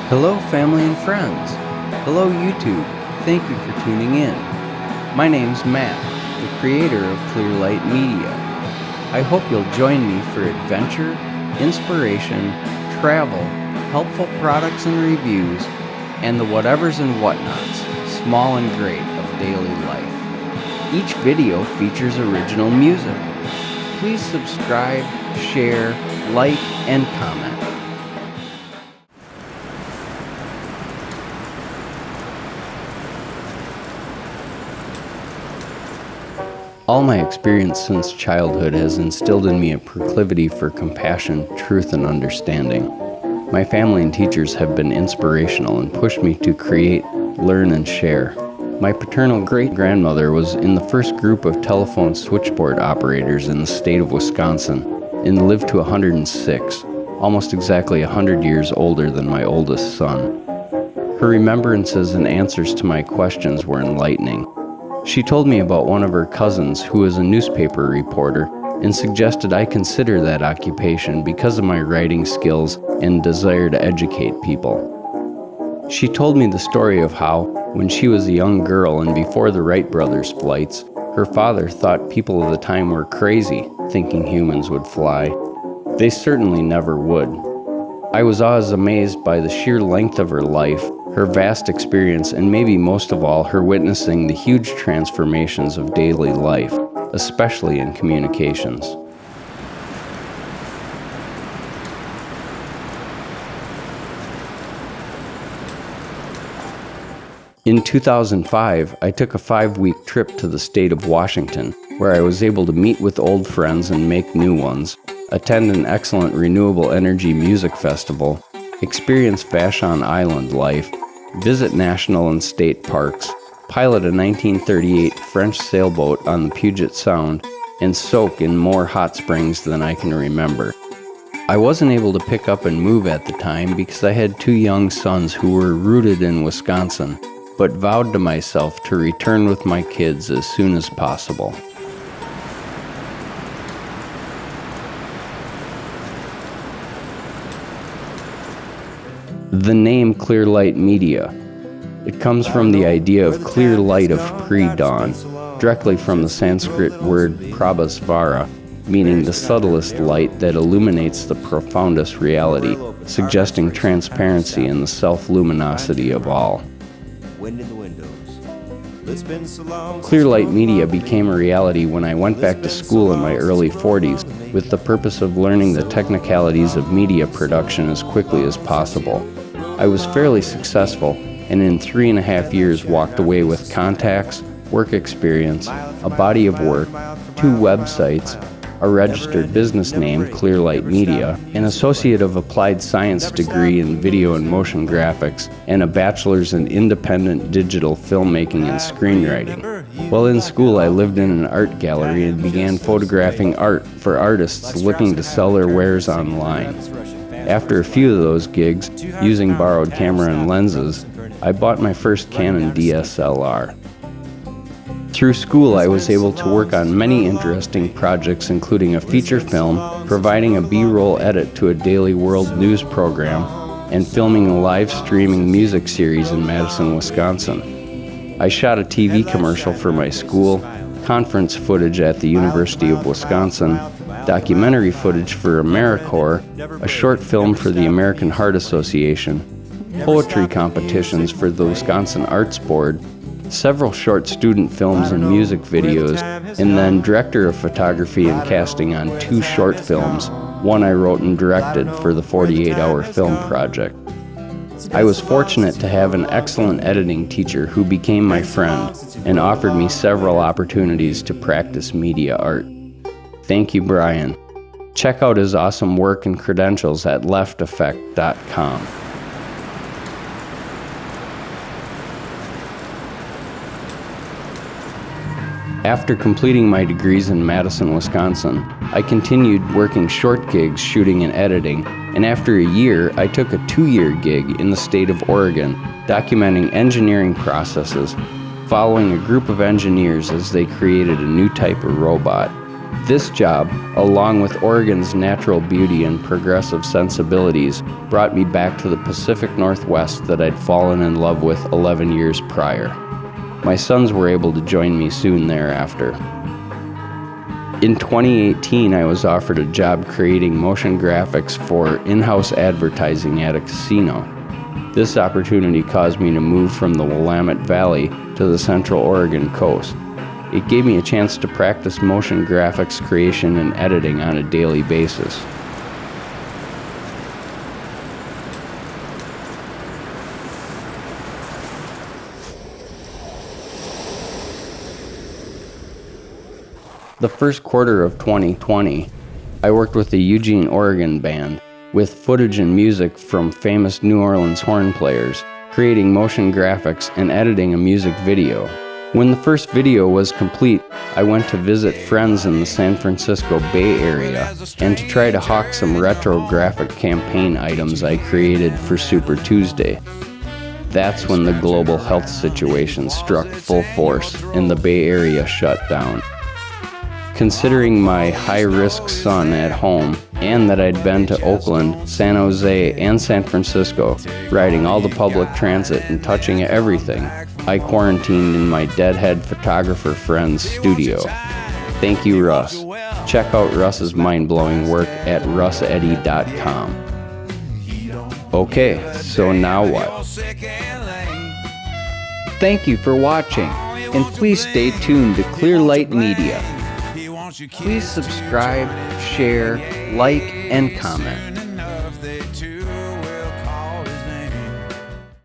Hello, family and friends. Hello, YouTube. Thank you for tuning in. My name's Matt, the creator of Clearlight Media. I hope you'll join me for adventure, inspiration, travel, helpful products and reviews, and the whatevers and whatnots, small and great, of daily life. Each video features original music. Please subscribe, share, like, and comment. All my experience since childhood has instilled in me a proclivity for compassion, truth, and understanding. My family and teachers have been inspirational and pushed me to create, learn, and share. My paternal great-grandmother was in the first group of telephone switchboard operators in the state of Wisconsin and lived to 106, almost exactly 100 years older than my oldest son. Her remembrances and answers to my questions were enlightening. She told me about one of her cousins who was a newspaper reporter and suggested I consider that occupation because of my writing skills and desire to educate people. She told me the story of how, when she was a young girl and before the Wright brothers' flights, her father thought people of the time were crazy, thinking humans would fly. They certainly never would. I was always amazed by the sheer length of her life, her vast experience, and maybe most of all, her witnessing the huge transformations of daily life, especially in communications. In 2005, I took a 5-week trip to the state of Washington, where I was able to meet with old friends and make new ones, attend an excellent renewable energy music festival, experience Vashon Island life, visit national and state parks, pilot a 1938 French sailboat on the Puget Sound, and soak in more hot springs than I can remember. I wasn't able to pick up and move at the time because I had 2 young sons who were rooted in Wisconsin, but vowed to myself to return with my kids as soon as possible. The name Clearlight Media. It comes from the idea of clear light of pre-dawn, directly from the Sanskrit word prabhasvara, meaning the subtlest light that illuminates the profoundest reality, suggesting transparency and the self-luminosity of all. Clearlight Media became a reality when I went back to school in my early 40s with the purpose of learning the technicalities of media production as quickly as possible. I was fairly successful, and in 3.5 years walked away with contacts, work experience, a body of work, 2 websites, a registered business name, Clearlight Media, an Associate of Applied Science degree in video and motion graphics, and a bachelor's in independent digital filmmaking and screenwriting. While in school, I lived in an art gallery and began photographing art for artists looking to sell their wares online. After a few of those gigs, using borrowed camera and lenses, I bought my first Canon DSLR. Through school, I was able to work on many interesting projects, including a feature film, providing a B-roll edit to a daily world news program, and filming a live streaming music series in Madison, Wisconsin. I shot a TV commercial for my school, conference footage at the University of Wisconsin, documentary footage for AmeriCorps, a short film for the American Heart Association, poetry competitions for the Wisconsin Arts Board, several short student films and music videos, and then director of photography and casting on 2 short films, one I wrote and directed for the 48-hour film project. I was fortunate to have an excellent editing teacher who became my friend and offered me several opportunities to practice media art. Thank you, Brian. Check out his awesome work and credentials at lefteffect.com. After completing my degrees in Madison, Wisconsin, I continued working short gigs shooting and editing, and after a year, I took a 2-year gig in the state of Oregon, documenting engineering processes, following a group of engineers as they created a new type of robot. This job, along with Oregon's natural beauty and progressive sensibilities, brought me back to the Pacific Northwest that I'd fallen in love with 11 years prior. My sons were able to join me soon thereafter. In 2018, I was offered a job creating motion graphics for in-house advertising at a casino. This opportunity caused me to move from the Willamette Valley to the Central Oregon coast. It gave me a chance to practice motion graphics creation and editing on a daily basis. The first quarter of 2020, I worked with the Eugene, Oregon band, with footage and music from famous New Orleans horn players, creating motion graphics and editing a music video. When the first video was complete, I went to visit friends in the San Francisco Bay Area and to try to hawk some retro graphic campaign items I created for Super Tuesday. That's when the global health situation struck full force and the Bay Area shut down. Considering my high-risk son at home and that I'd been to Oakland, San Jose, and San Francisco, riding all the public transit and touching everything, I quarantined in my deadhead photographer friend's studio. Thank you, Russ. Check out Russ's mind-blowing work at russeddy.com. Okay, so now what? Thank you for watching, and please stay tuned to Clear Light Media. Please subscribe, share, like, and comment.